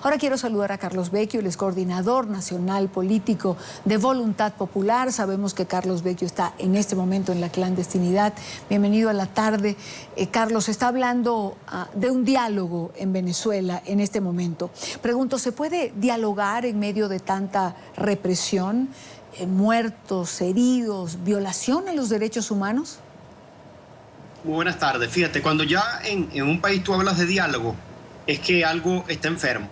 Ahora quiero saludar a Carlos Vecchio, él es coordinador nacional político de Voluntad Popular. Sabemos que Carlos Vecchio está en este momento en la clandestinidad. Bienvenido a la tarde. Carlos, está hablando de un diálogo en Venezuela en este momento. Pregunto, ¿se puede dialogar en medio de tanta represión, muertos, heridos, violación a los derechos humanos? Muy buenas tardes. Fíjate, cuando ya en un país tú hablas de diálogo, es que algo está enfermo,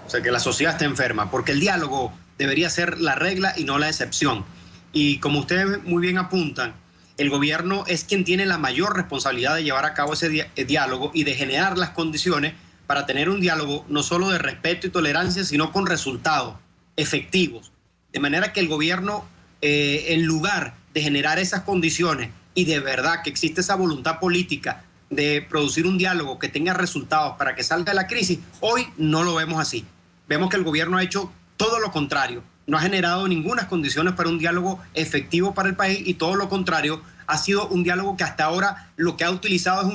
o sea, que la sociedad está enferma, porque el diálogo debería ser la regla y no la excepción. Y como ustedes muy bien apuntan, el gobierno es quien tiene la mayor responsabilidad de llevar a cabo ese diálogo y de generar las condiciones para tener un diálogo no solo de respeto y tolerancia, sino con resultados efectivos. De manera que el gobierno, en lugar de generar esas condiciones y de verdad que existe esa voluntad política de producir un diálogo que tenga resultados para que salga de la crisis, hoy no lo vemos así. Vemos que el gobierno ha hecho todo lo contrario, no ha generado ninguna condiciones para un diálogo efectivo para el país y todo lo contrario, ha sido un diálogo que hasta ahora lo que ha utilizado es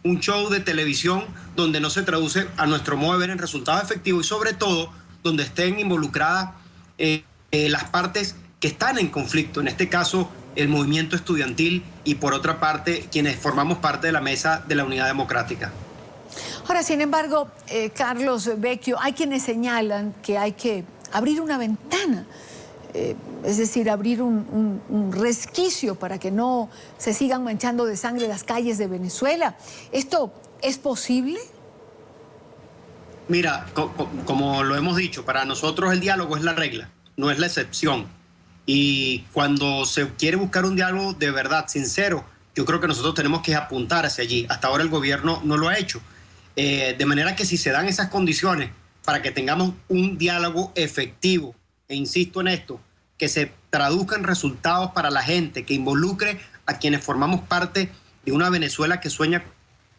un show de televisión donde no se traduce a nuestro modo de ver en resultados efectivos y sobre todo donde estén involucradas las partes que están en conflicto, en este caso el movimiento estudiantil y por otra parte quienes formamos parte de la mesa de la unidad democrática. Ahora, sin embargo, Carlos Vecchio, hay quienes señalan que hay que abrir una ventana, es decir, abrir un resquicio para que no se sigan manchando de sangre las calles de Venezuela. ¿Esto es posible? Mira, como lo hemos dicho, para nosotros el diálogo es la regla, no es la excepción. Y cuando se quiere buscar un diálogo de verdad, sincero, yo creo que nosotros tenemos que apuntar hacia allí. Hasta ahora el gobierno no lo ha hecho. De manera que si se dan esas condiciones para que tengamos un diálogo efectivo, e insisto en esto, que se traduzca en resultados para la gente, que involucre a quienes formamos parte de una Venezuela que sueña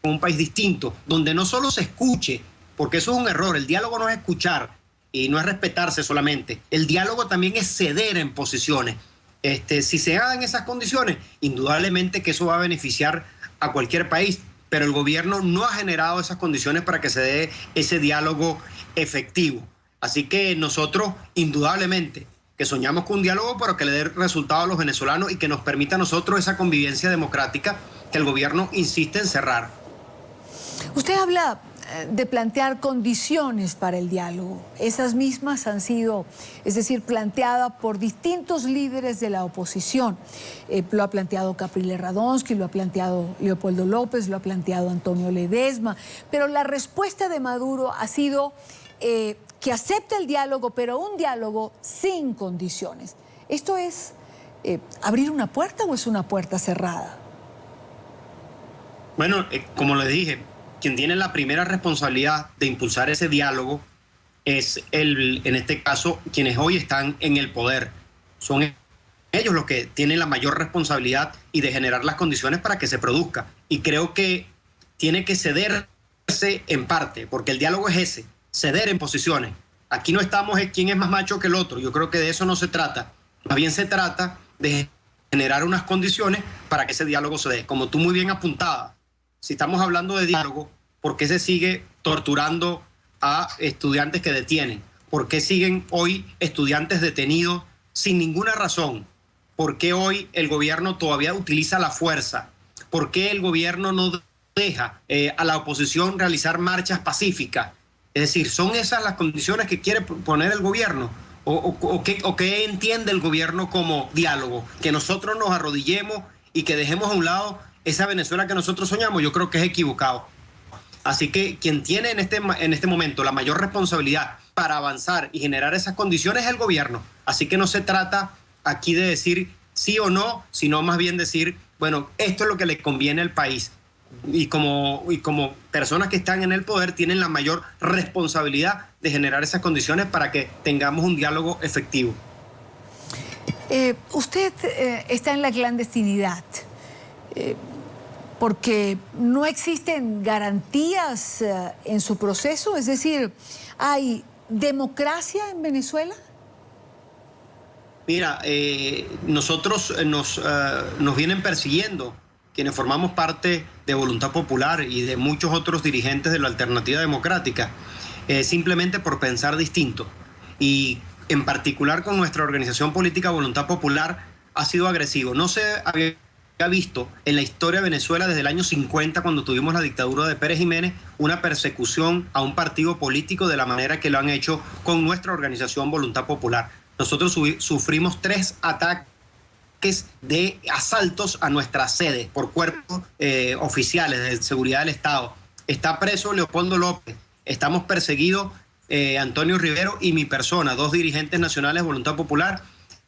con un país distinto, donde no solo se escuche, porque eso es un error, el diálogo no es escuchar, y no es respetarse solamente. El diálogo también es ceder en posiciones. Si se dan esas condiciones, indudablemente que eso va a beneficiar a cualquier país, pero el gobierno no ha generado esas condiciones para que se dé ese diálogo efectivo. Así que nosotros, indudablemente, que soñamos con un diálogo, pero que le dé resultado a los venezolanos y que nos permita a nosotros esa convivencia democrática que el gobierno insiste en cerrar. Usted habla de plantear condiciones para el diálogo. Esas mismas han sido, es decir, planteadas por distintos líderes de la oposición. Lo ha planteado Capriles Radonsky, lo ha planteado Leopoldo López, lo ha planteado Antonio Ledesma, pero la respuesta de Maduro ha sido que acepta el diálogo, pero un diálogo sin condiciones. ¿Esto es abrir una puerta o es una puerta cerrada? Bueno, como le dije, quien tiene la primera responsabilidad de impulsar ese diálogo es en este caso, quienes hoy están en el poder. Son ellos los que tienen la mayor responsabilidad y de generar las condiciones para que se produzca. Y creo que tiene que cederse en parte, porque el diálogo es ese, ceder en posiciones. Aquí no estamos en quién es más macho que el otro. Yo creo que de eso no se trata. Más bien se trata de generar unas condiciones para que ese diálogo se dé. Como tú muy bien apuntabas, si estamos hablando de diálogo, ¿por qué se sigue torturando a estudiantes que detienen? ¿Por qué siguen hoy estudiantes detenidos sin ninguna razón? ¿Por qué hoy el gobierno todavía utiliza la fuerza? ¿Por qué el gobierno no deja a la oposición realizar marchas pacíficas? Es decir, ¿son esas las condiciones que quiere poner el gobierno? ¿O qué entiende el gobierno como diálogo? Que nosotros nos arrodillemos y que dejemos a un lado esa Venezuela que nosotros soñamos. Yo creo que es equivocado. Así que quien tiene en este momento la mayor responsabilidad para avanzar y generar esas condiciones es el gobierno. Así que no se trata aquí de decir sí o no, sino más bien decir, bueno, esto es lo que le conviene al país. Y como personas que están en el poder tienen la mayor responsabilidad de generar esas condiciones para que tengamos un diálogo efectivo. Usted está en la clandestinidad. Porque no existen garantías en su proceso, es decir, ¿hay democracia en Venezuela? Mira, nosotros nos vienen persiguiendo quienes formamos parte de Voluntad Popular y de muchos otros dirigentes de la Alternativa Democrática. simplemente por pensar distinto. Y en particular con nuestra organización política Voluntad Popular ha sido agresivo. No se había visto en la historia de Venezuela desde el año 50, cuando tuvimos la dictadura de Pérez Jiménez, una persecución a un partido político de la manera que lo han hecho con nuestra organización Voluntad Popular. Nosotros sufrimos 3 ataques de asaltos a nuestra sede por cuerpos oficiales de seguridad del Estado. Está preso Leopoldo López, estamos perseguidos Antonio Rivero y mi persona, 2 dirigentes nacionales de Voluntad Popular,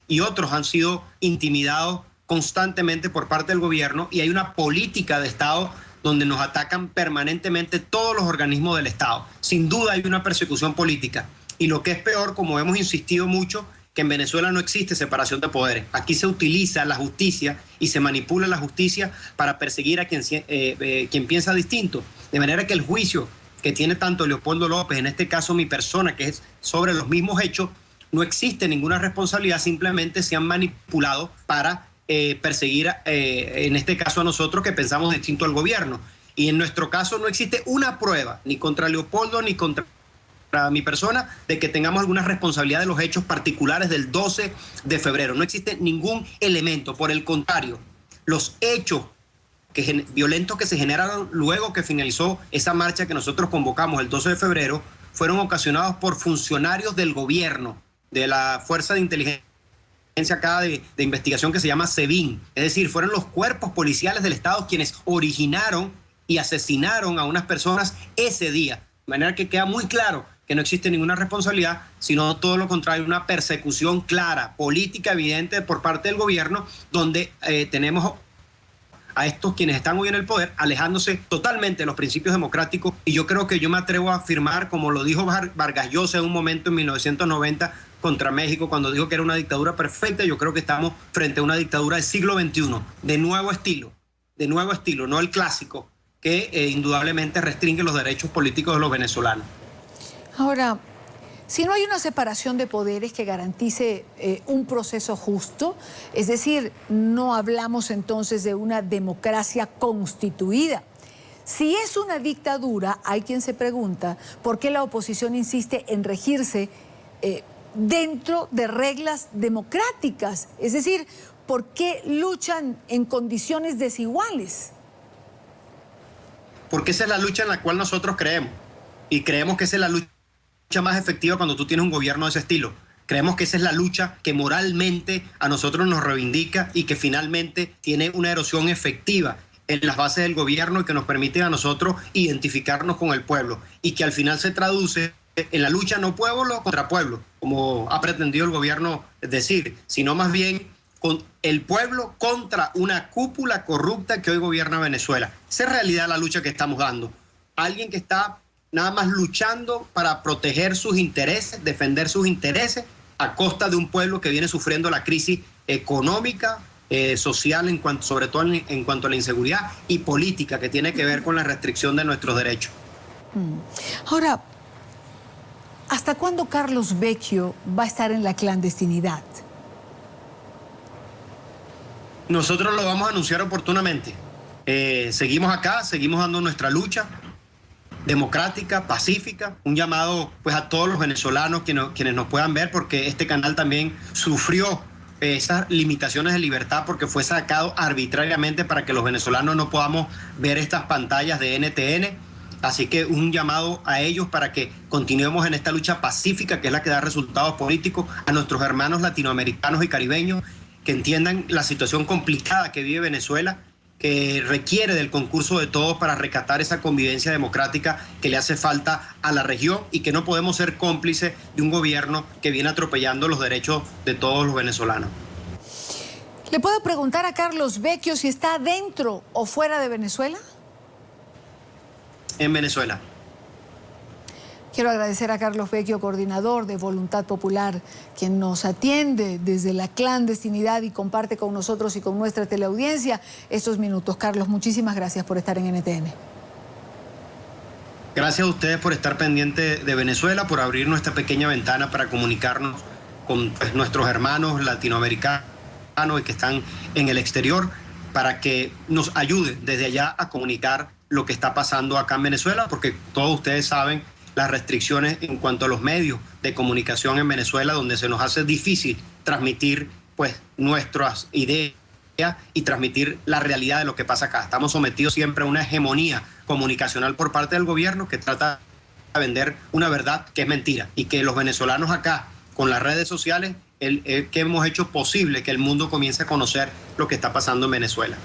y otros han sido intimidados constantemente por parte del gobierno, y hay una política de Estado donde nos atacan permanentemente todos los organismos del Estado. Sin duda hay una persecución política, y lo que es peor, como hemos insistido mucho, que en Venezuela no existe separación de poderes. Aquí se utiliza la justicia y se manipula la justicia para perseguir a quien piensa distinto. De manera que el juicio que tiene tanto Leopoldo López, en este caso mi persona, que es sobre los mismos hechos, no existe ninguna responsabilidad, simplemente se han manipulado para perseguir, en este caso a nosotros que pensamos distinto al gobierno. Y en nuestro caso no existe una prueba, ni contra Leopoldo ni contra mi persona, de que tengamos alguna responsabilidad de los hechos particulares del 12 de febrero. No existe ningún elemento. Por el contrario, los hechos violentos que se generaron luego que finalizó esa marcha que nosotros convocamos el 12 de febrero fueron ocasionados por funcionarios del gobierno, de la Fuerza de Inteligencia acá de investigación que se llama SEBIN. Es decir, fueron los cuerpos policiales del Estado quienes originaron y asesinaron a unas personas ese día. De manera que queda muy claro que no existe ninguna responsabilidad, sino todo lo contrario, una persecución clara, política, evidente por parte del gobierno, donde tenemos a estos quienes están hoy en el poder alejándose totalmente de los principios democráticos. Y yo creo que yo me atrevo a afirmar, como lo dijo Vargas Llosa en un momento en 1990 contra México, cuando dijo que era una dictadura perfecta, yo creo que estamos frente a una dictadura del siglo XXI, de nuevo estilo, no el clásico, que indudablemente restringe los derechos políticos de los venezolanos. Ahora, si no hay una separación de poderes que garantice un proceso justo, es decir, no hablamos entonces de una democracia constituida. Si es una dictadura, hay quien se pregunta por qué la oposición insiste en regirse dentro de reglas democráticas. Es decir, ¿por qué luchan en condiciones desiguales? Porque esa es la lucha en la cual nosotros creemos. Y creemos que esa es la lucha más efectiva cuando tú tienes un gobierno de ese estilo. Creemos que esa es la lucha que moralmente a nosotros nos reivindica y que finalmente tiene una erosión efectiva en las bases del gobierno y que nos permite a nosotros identificarnos con el pueblo, y que al final se traduce en la lucha no pueblo contra pueblo, como ha pretendido el gobierno decir, sino más bien con el pueblo contra una cúpula corrupta que hoy gobierna Venezuela. Esa es en realidad la lucha que estamos dando. Alguien que está nada más luchando para proteger sus intereses, defender sus intereses, a costa de un pueblo que viene sufriendo la crisis económica, social, sobre todo en cuanto a la inseguridad, y política, que tiene que ver con la restricción de nuestros derechos. Ahora, ¿hasta cuándo Carlos Vecchio va a estar en la clandestinidad? Nosotros lo vamos a anunciar oportunamente. Seguimos acá, seguimos dando nuestra lucha democrática, pacífica, un llamado pues a todos los venezolanos quienes nos puedan ver, porque este canal también sufrió esas limitaciones de libertad porque fue sacado arbitrariamente para que los venezolanos no podamos ver estas pantallas de NTN. Así que un llamado a ellos para que continuemos en esta lucha pacífica, que es la que da resultados políticos, a nuestros hermanos latinoamericanos y caribeños, que entiendan la situación complicada que vive Venezuela, que requiere del concurso de todos para rescatar esa convivencia democrática que le hace falta a la región, y que no podemos ser cómplices de un gobierno que viene atropellando los derechos de todos los venezolanos. ¿Le puedo preguntar a Carlos Vecchio si está dentro o fuera de Venezuela? En Venezuela. Quiero agradecer a Carlos Vecchio, coordinador de Voluntad Popular, quien nos atiende desde la clandestinidad y comparte con nosotros y con nuestra teleaudiencia estos minutos. Carlos, muchísimas gracias por estar en NTN. Gracias a ustedes por estar pendientes de Venezuela, por abrir nuestra pequeña ventana para comunicarnos con nuestros hermanos latinoamericanos y que están en el exterior, para que nos ayuden desde allá a comunicar lo que está pasando acá en Venezuela, porque todos ustedes saben las restricciones en cuanto a los medios de comunicación en Venezuela, donde se nos hace difícil transmitir pues nuestras ideas y transmitir la realidad de lo que pasa acá. Estamos sometidos siempre a una hegemonía comunicacional por parte del gobierno que trata de vender una verdad que es mentira, y que los venezolanos acá, con las redes sociales, que hemos hecho posible que el mundo comience a conocer lo que está pasando en Venezuela.